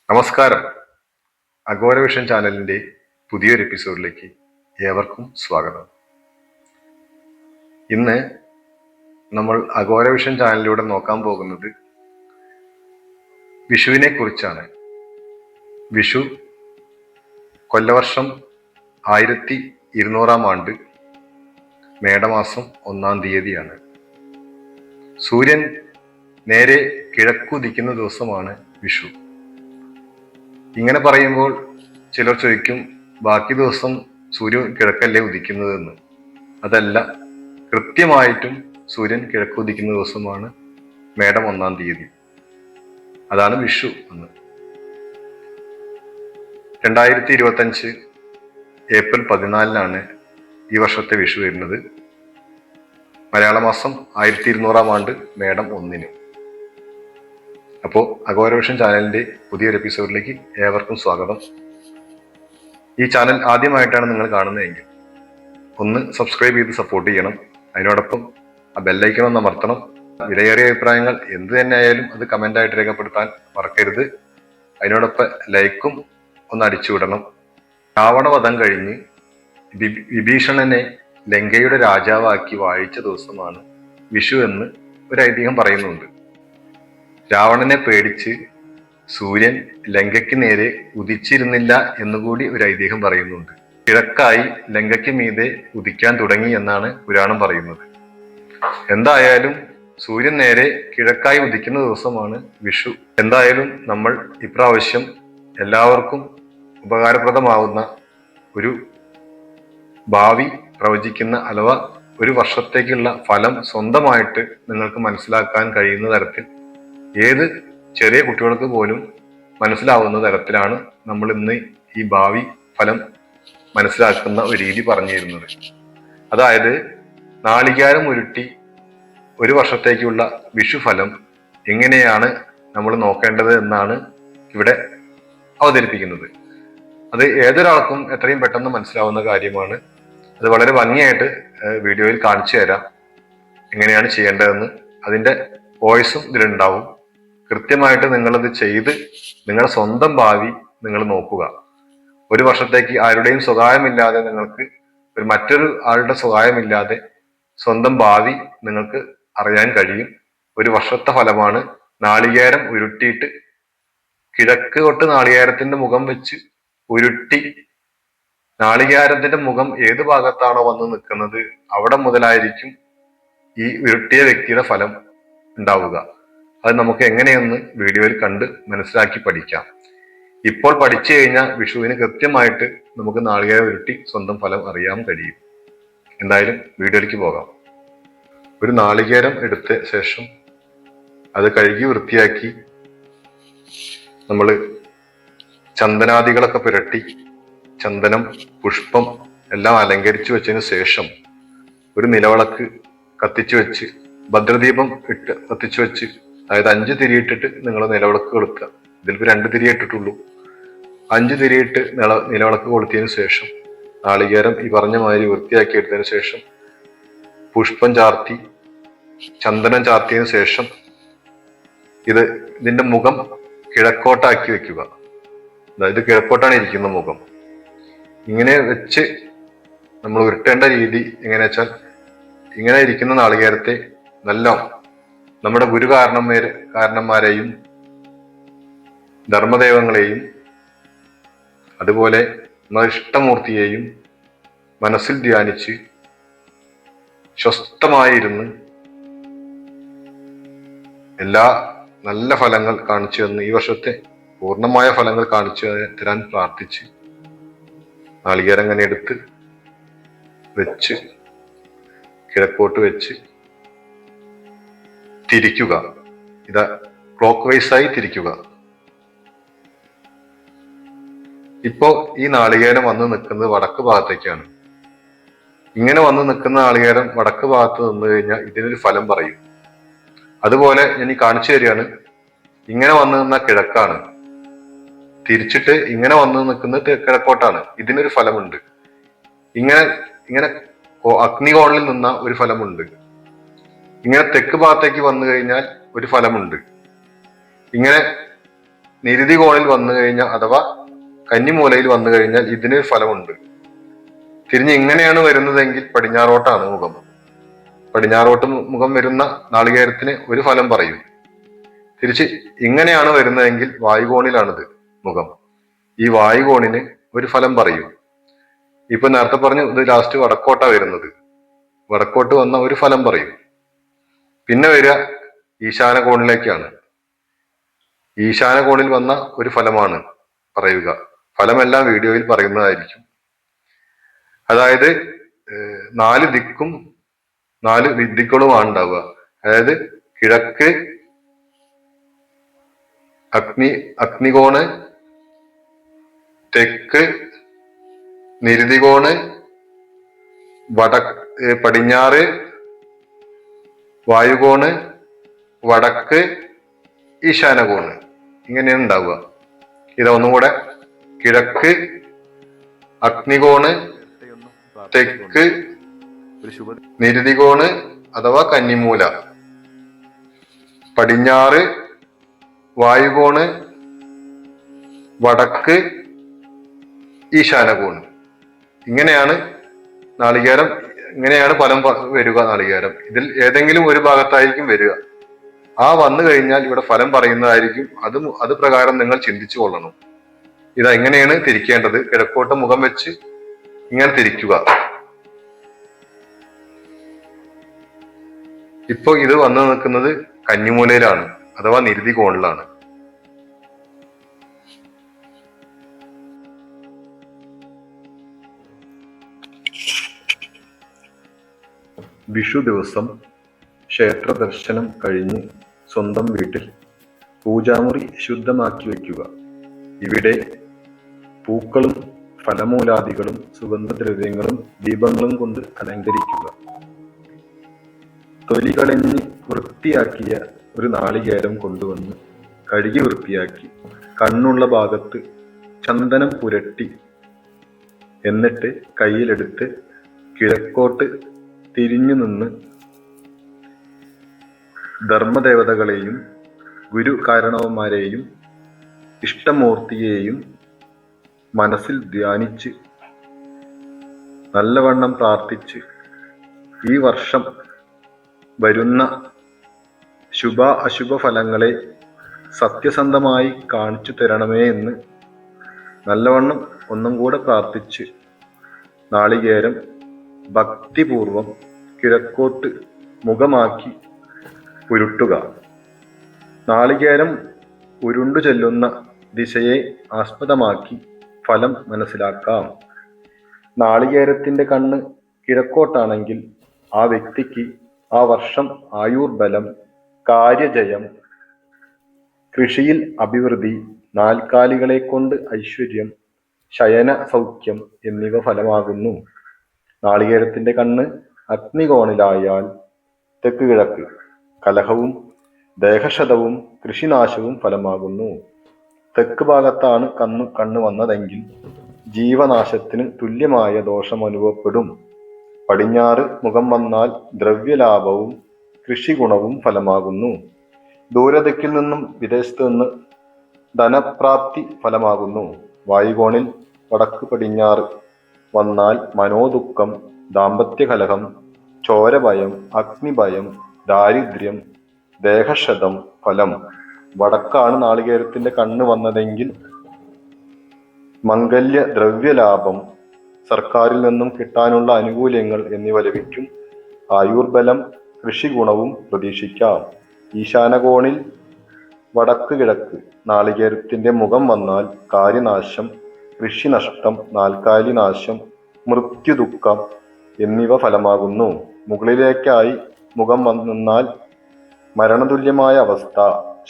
നമസ്കാരം. അഘോരവിഷൻ ചാനലിന്റെ പുതിയൊരു എപ്പിസോഡിലേക്ക് ഏവർക്കും സ്വാഗതം. ഇന്ന് നമ്മൾ അഘോരവിഷൻ ചാനലിലൂടെ നോക്കാൻ പോകുന്നത് വിഷുവിനെ കുറിച്ചാണ്. വിഷു കൊല്ലവർഷം 1200 ആണ്ട് മേടമാസം 1 തീയതിയാണ്. സൂര്യൻ നേരെ കിഴക്കുദിക്കുന്ന ദിവസമാണ് വിഷു. ഇങ്ങനെ പറയുമ്പോൾ ചിലർ ചോദിക്കും, ബാക്കി ദിവസം സൂര്യൻ കിഴക്കല്ലേ ഉദിക്കുന്നതെന്ന്. അതല്ല, കൃത്യമായിട്ടും സൂര്യൻ കിഴക്കുദിക്കുന്ന ദിവസമാണ് മേടം 1 തീയതി. അതാണ് വിഷു എന്ന്. 2025 ഏപ്രിൽ 14 ഈ വർഷത്തെ വിഷു വരുന്നത്. മലയാള മാസം 1200 ആണ്ട് മേടം 1. അപ്പോൾ അഘോരവിഷൻ ചാനലിന്റെ പുതിയൊരു എപ്പിസോഡിലേക്ക് ഏവർക്കും സ്വാഗതം. ഈ ചാനൽ ആദ്യമായിട്ടാണ് നിങ്ങൾ കാണുന്നതെങ്കിൽ ഒന്ന് സബ്സ്ക്രൈബ് ചെയ്ത് സപ്പോർട്ട് ചെയ്യണം. അതിനോടൊപ്പം ആ ബെല്ലൈക്കൺ ഒന്ന് അമർത്തണം. വിലയേറിയ അഭിപ്രായങ്ങൾ എന്ത് തന്നെ ആയാലും അത് കമൻ്റായിട്ട് രേഖപ്പെടുത്താൻ മറക്കരുത്. അതിനോടൊപ്പം ലൈക്കും ഒന്ന് അടിച്ചുവിടണം. രാവണവധം കഴിഞ്ഞ് വിഭീഷണനെ ലങ്കയുടെ രാജാവാക്കി വാഴിച്ച ദിവസമാണ് വിഷു എന്ന് ഒരു ഐതിഹ്യം പറയുന്നുണ്ട്. രാവണനെ പേടിച്ച് സൂര്യൻ ലങ്കയ്ക്ക് നേരെ ഉദിച്ചിരുന്നില്ല എന്നുകൂടി ഒരു ഐതിഹ്യം പറയുന്നുണ്ട്. കിഴക്കായി ലങ്കയ്ക്ക് മീതെ ഉദിക്കാൻ തുടങ്ങി എന്നാണ് പുരാണം പറയുന്നത്. എന്തായാലും സൂര്യൻ നേരെ കിഴക്കായി ഉദിക്കുന്ന ദിവസമാണ് വിഷു. എന്തായാലും നമ്മൾ ഇപ്രാവശ്യം എല്ലാവർക്കും ഉപകാരപ്രദമാവുന്ന ഒരു ഭാവി പ്രവചിക്കുന്ന അഥവാ ഒരു വർഷത്തേക്കുള്ള ഫലം സ്വന്തമായിട്ട് നിങ്ങൾക്ക് മനസ്സിലാക്കാൻ കഴിയുന്ന തരത്തിൽ, ഏത് ചെറിയ കുട്ടികൾക്ക് പോലും മനസ്സിലാവുന്ന തരത്തിലാണ് നമ്മൾ ഇന്ന് ഈ ഭാവി ഫലം മനസ്സിലാക്കുന്ന ഒരു രീതി പറഞ്ഞു തരുന്നത്. അതായത്, നാളികേരം ഉരുട്ടി ഒരു വർഷത്തേക്കുള്ള വിഷുഫലം എങ്ങനെയാണ് നമ്മൾ നോക്കേണ്ടത് എന്നാണ് ഇവിടെ അവതരിപ്പിക്കുന്നത്. അത് ഏതൊരാൾക്കും എത്രയും പെട്ടെന്ന് മനസ്സിലാവുന്ന കാര്യമാണ്. അത് വളരെ ഭംഗിയായിട്ട് വീഡിയോയിൽ കാണിച്ചു തരാം എങ്ങനെയാണ് ചെയ്യേണ്ടതെന്ന്. അതിൻ്റെ വോയിസും ഇതിലുണ്ടാവും. കൃത്യമായിട്ട് നിങ്ങളത് ചെയ്ത് നിങ്ങളുടെ സ്വന്തം ഭാവി നിങ്ങൾ നോക്കുക. ഒരു വർഷത്തേക്ക് ആരുടെയും സഹായമില്ലാതെ, നിങ്ങൾക്ക് മറ്റൊരു ആളുടെ സഹായമില്ലാതെ സ്വന്തം ഭാവി നിങ്ങൾക്ക് അറിയാൻ കഴിയും. ഒരു വർഷത്തെ ഫലമാണ്. നാളികേരം ഉരുട്ടിയിട്ട് കിഴക്ക് തൊട്ട് നാളികേരത്തിന്റെ മുഖം വെച്ച് ഉരുട്ടി, നാളികേരത്തിന്റെ മുഖം ഏത് ഭാഗത്താണോ വന്ന് നിൽക്കുന്നത് അവിടെ മുതലായിരിക്കും ഈ ഉരുട്ടിയ വ്യക്തിയുടെ ഫലം ഉണ്ടാവുക. അത് നമുക്ക് എങ്ങനെയൊന്ന് വീഡിയോയിൽ കണ്ട് മനസ്സിലാക്കി പഠിക്കാം. ഇപ്പോൾ പഠിച്ചു കഴിഞ്ഞാൽ വിഷുവിന് കൃത്യമായിട്ട് നമുക്ക് നാളികേരം ഉരുട്ടി സ്വന്തം ഫലം അറിയാൻ കഴിയും. എന്തായാലും വീഡിയോയിലേക്ക് പോകാം. ഒരു നാളികേരം എടുത്ത ശേഷം അത് കഴുകി വൃത്തിയാക്കി നമ്മൾ ചന്ദനാദികളൊക്കെ പുരട്ടി, ചന്ദനം, പുഷ്പം എല്ലാം അലങ്കരിച്ചു വെച്ചതിന് ശേഷം ഒരു നിലവിളക്ക് കത്തിച്ചു വെച്ച്, ഭദ്രദീപം ഇട്ട് കത്തിച്ചു വെച്ച്, അതായത് 5 തിരിയിട്ടിട്ട് നിങ്ങൾ നിലവിളക്ക് കൊളുത്തുക. ഇതിലിപ്പോൾ 2 തിരിയേ ഇട്ടിട്ടുള്ളൂ. 5 തിരിയിട്ട് നിലവിളക്ക് കൊളുത്തിയതിനു ശേഷം നാളികേരം ഈ പറഞ്ഞ മാതിരി വൃത്തിയാക്കി എടുത്തതിന് ശേഷം പുഷ്പം ചാർത്തി, ചന്ദനം ചാർത്തിയതിനു ശേഷം ഇതിന്റെ മുഖം കിഴക്കോട്ടാക്കി വെക്കുക. അതായത് കിഴക്കോട്ടാണ് ഇരിക്കുന്ന മുഖം. ഇങ്ങനെ വെച്ച് നമ്മൾ ഉരുട്ടേണ്ട രീതി എങ്ങനെയാ വെച്ചാൽ, ഇങ്ങനെ ഇരിക്കുന്ന നാളികേരത്തെ നല്ല നമ്മുടെ കാരണന്മാരെയും ധർമ്മദൈവങ്ങളെയും അതുപോലെ നമ്മുടെ ഇഷ്ടമൂർത്തിയെയും മനസ്സിൽ ധ്യാനിച്ച് സ്വസ്ഥമായിരുന്ന് എല്ലാ നല്ല ഫലങ്ങൾ കാണിച്ചു തന്ന്, ഈ വർഷത്തെ പൂർണ്ണമായ ഫലങ്ങൾ കാണിച്ചു തരാൻ പ്രാർത്ഥിച്ച് നാളികേരം അങ്ങനെ എടുത്ത് വെച്ച് കിഴക്കോട്ട് വെച്ച് തിരിക്കുക. ഇതാ ക്ലോക്ക് വൈസായി തിരിക്കുക. ഇപ്പോ ഈ നാളികേരം വന്ന് നിൽക്കുന്നത് വടക്ക് ഭാഗത്തേക്കാണ്. ഇങ്ങനെ വന്ന് നിൽക്കുന്ന നാളികേരം വടക്ക് ഭാഗത്ത് നിന്ന് കഴിഞ്ഞാൽ ഇതിനൊരു ഫലം പറയും. അതുപോലെ ഞാൻ ഈ കാണിച്ചു തരികയാണ്. ഇങ്ങനെ വന്ന് നിന്ന കിഴക്കാണ്, തിരിച്ചിട്ട് ഇങ്ങനെ വന്ന് നിൽക്കുന്നത് കിഴക്കോട്ടാണ്. ഇതിനൊരു ഫലമുണ്ട്. ഇങ്ങനെ അഗ്നികോണിൽ നിന്ന ഒരു ഫലമുണ്ട്. ഇങ്ങനെ തെക്ക് ഭാഗത്തേക്ക് വന്നു കഴിഞ്ഞാൽ ഒരു ഫലമുണ്ട്. ഇങ്ങനെ നിരുതി കോണിൽ വന്നു കഴിഞ്ഞാൽ അഥവാ കന്നിമൂലയിൽ വന്നു കഴിഞ്ഞാൽ ഇതിന് ഫലമുണ്ട്. തിരിഞ്ഞ് ഇങ്ങനെയാണ് വരുന്നതെങ്കിൽ പടിഞ്ഞാറോട്ടാണ് മുഖം. പടിഞ്ഞാറോട്ട് മുഖം വരുന്ന നാളികേരത്തിന് ഒരു ഫലം പറയും. തിരിച്ച് ഇങ്ങനെയാണ് വരുന്നതെങ്കിൽ വായുകോണിലാണിത് മുഖം. ഈ വായുകോണിന് ഒരു ഫലം പറയും. ഇപ്പൊ നേരത്തെ പറഞ്ഞു ഇത് ലാസ്റ്റ് വടക്കോട്ടാ വരുന്നത്. വടക്കോട്ട് വന്ന ഒരു ഫലം പറയും. പിന്നെ വരിക ഈശാന കോണിലേക്കാണ്. ഈശാന കോണിൽ വന്ന ഒരു ഫലമാണ് പറയുക. ഫലമെല്ലാം വീഡിയോയിൽ പറയുന്നതായിരിക്കും. അതായത് 4 ദിക്കും 4 ദിക്കുകളുമാണ് ഉണ്ടാവുക. അതായത് കിഴക്ക് അഗ്നികോണ്, തെക്ക് നിരുതികോണ്, പടിഞ്ഞാറ് വായുകോണ്, വടക്ക് ഈശാനകോണ്. ഇങ്ങനെയാണ് ഉണ്ടാവുക. ഇതൊന്നും കൂടെ: കിഴക്ക് അഗ്നികോണ്, തെക്ക് നിരുതികോണ് അഥവാ കന്നിമൂല, പടിഞ്ഞാറ് വായുകോണ്, വടക്ക് ഈശാനകോണ്. ഇങ്ങനെയാണ് നാളികേരം, ഇങ്ങനെയാണ് ഫലം വരിക. നാളികേരം ഇതിൽ ഏതെങ്കിലും ഒരു ഭാഗത്തായിരിക്കും വരിക. ആ വന്നു കഴിഞ്ഞാൽ ഇവിടെ ഫലം പറയുന്നതായിരിക്കും. അത് പ്രകാരം നിങ്ങൾ ചിന്തിച്ചു കൊള്ളണം. ഇതാ ഇങ്ങനെയാണ് തിരിക്കേണ്ടത്. കിഴക്കോട്ട് മുഖം വെച്ച് ഇങ്ങനെ തിരിക്കുക. ഇപ്പൊ ഇത് വന്നു നിൽക്കുന്നത് കന്നിമൂലയിലാണ് അഥവാ നിരുതി കോണിലാണ്. വിഷു ദിവസം ക്ഷേത്ര ദർശനം കഴിഞ്ഞ് സ്വന്തം വീട്ടിൽ പൂജാമുറി ശുദ്ധമാക്കി വയ്ക്കുക. ഇവിടെ പൂക്കളും ഫലമൂലാദികളും സുഗന്ധദ്രവ്യങ്ങളും ദീപങ്ങളും കൊണ്ട് അലങ്കരിക്കുക. തൊലി കളഞ്ഞ് വൃത്തിയാക്കിയ ഒരു നാളികേരം കൊണ്ടുവന്ന് കഴുകി വൃത്തിയാക്കി കണ്ണുള്ള ഭാഗത്ത് ചന്ദനം പുരട്ടി എന്നിട്ട് കയ്യിലെടുത്ത് കിഴക്കോട്ട് തിരിഞ്ഞു നിന്ന് ധർമ്മദേവതകളെയും ഗുരു കാരണവന്മാരെയും ഇഷ്ടമൂർത്തിയെയും മനസ്സിൽ ധ്യാനിച്ച് നല്ലവണ്ണം പ്രാർത്ഥിച്ച് ഈ വർഷം വരുന്ന ശുഭ അശുഭ ഫലങ്ങളെ സത്യസന്ധമായി കാണിച്ചു തരണമേ എന്ന് നല്ലവണ്ണം ഒന്നും കൂടെ പ്രാർത്ഥിച്ച് നാളികേരം ഭക്തിപൂർവം കിഴക്കോട്ട് മുഖമാക്കി ഉരുട്ടുക. നാളികേരം ഉരുണ്ടു ചെല്ലുന്ന ദിശയെ ആസ്പദമാക്കി ഫലം മനസ്സിലാക്കാം. നാളികേരത്തിന്റെ കണ്ണ് കിഴക്കോട്ടാണെങ്കിൽ ആ വ്യക്തിക്ക് ആ വർഷം ആയുർബലം, കാര്യജയം, കൃഷിയിൽ അഭിവൃദ്ധി, നാൽക്കാലികളെ കൊണ്ട് ഐശ്വര്യം, ശയന സൗഖ്യം എന്നിവ ഫലമാകുന്നു. നാളികേരത്തിന്റെ കണ്ണ് അഗ്നികോണിലായാൽ തെക്ക് കിഴക്ക് കലഹവും ദേഹക്ഷതവും കൃഷിനാശവും ഫലമാകുന്നു. തെക്ക് ഭാഗത്താണ് കണ്ണ് വന്നതെങ്കിൽ ജീവനാശത്തിന് തുല്യമായ ദോഷം അനുഭവപ്പെടും. പടിഞ്ഞാറ് മുഖം വന്നാൽ ദ്രവ്യലാഭവും കൃഷിഗുണവും ഫലമാകുന്നു. ദൂരദിക്കിൽ നിന്നും വിദേശത്ത് നിന്ന് ധനപ്രാപ്തി ഫലമാകുന്നു. വായുകോണിൽ വടക്ക് പടിഞ്ഞാറ് വന്നാൽ മനോദുഃഖം, ദാമ്പത്യകലഹം, ചോരഭയം, അഗ്നിഭയം, ദാരിദ്ര്യം, ദേഹക്ഷതം ഫലം. വടക്കാണ് നാളികേരത്തിന്റെ കണ്ണ് വന്നതെങ്കിൽ മംഗല്യ, ദ്രവ്യലാഭം, സർക്കാരിൽ നിന്നും കിട്ടാനുള്ള ആനുകൂല്യങ്ങൾ എന്നിവ ലഭിക്കും. ആയുർബലം, കൃഷിഗുണവും പ്രതീക്ഷിക്കാം. ഈശാനകോണിൽ വടക്ക് കിഴക്ക് നാളികേരത്തിന്റെ മുഖം വന്നാൽ കാര്യനാശം, കൃഷിനഷ്ടം, നാൽക്കാലി നാശം, മൃത്യുദുഃഖം എന്നിവ ഫലമാകുന്നു. മുകളിലേക്കായി മുഖം നിന്നാൽ മരണതുല്യമായ അവസ്ഥ,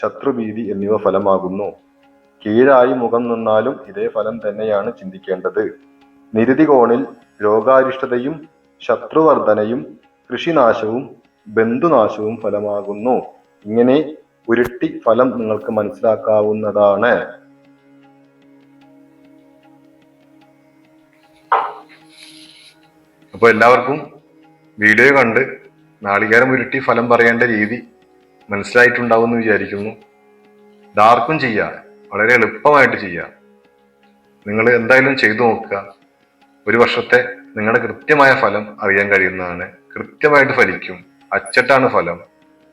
ശത്രുഭീതി എന്നിവ ഫലമാകുന്നു. കീഴായി മുഖം നിന്നാലും ഇതേ ഫലം തന്നെയാണ് ചിന്തിക്കേണ്ടത്. നിരുതി കോണിൽ രോഗാരിഷ്ടതയും ശത്രുവർദ്ധനയും കൃഷിനാശവും ബന്ധുനാശവും ഫലമാകുന്നു. ഇങ്ങനെ ഉരുട്ടി ഫലം നിങ്ങൾക്ക് മനസ്സിലാക്കാവുന്നതാണ്. അപ്പൊ എല്ലാവർക്കും വീഡിയോ കണ്ട് നാളികേരം ഉരുട്ടി ഫലം പറയേണ്ട രീതി മനസ്സിലായിട്ടുണ്ടാവും എന്ന് വിചാരിക്കുന്നു. ഇതാർക്കും ചെയ്യാം. വളരെ എളുപ്പമായിട്ട് ചെയ്യാം. നിങ്ങൾ എന്തായാലും ചെയ്തു നോക്കുക. ഒരു വർഷത്തെ നിങ്ങളുടെ കൃത്യമായ ഫലം അറിയാൻ കഴിയുന്നതാണ്. കൃത്യമായിട്ട് ഫലിക്കും. അച്ചട്ടാണ് ഫലം.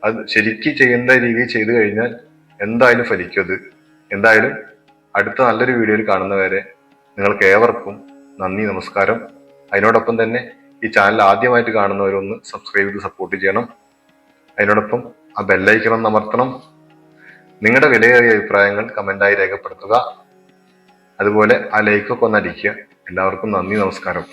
അത് ശരിക്ക് ചെയ്യേണ്ട രീതിയിൽ ചെയ്തു കഴിഞ്ഞാൽ എന്തായാലും ഫലിക്കും അത്. എന്തായാലും അടുത്ത നല്ലൊരു വീഡിയോയിൽ കാണുന്നവരെ നിങ്ങൾക്ക് ഏവർക്കും നന്ദി, നമസ്കാരം. അതിനോടൊപ്പം തന്നെ ഈ ചാനൽ ആദ്യമായിട്ട് കാണുന്നവരൊന്ന് സബ്സ്ക്രൈബ് ചെയ്ത് സപ്പോർട്ട് ചെയ്യണം. അതിനോടൊപ്പം ആ ബെല്ലൈക്കൺ ഒന്ന് അമർത്തണം. നിങ്ങളുടെ വിലയേറിയ അഭിപ്രായങ്ങൾ കമന്റായി രേഖപ്പെടുത്തുക. അതുപോലെ ആ ലൈക്കൊക്കെ ഒന്ന് അടിക്കുക. എല്ലാവർക്കും നന്ദി, നമസ്കാരം.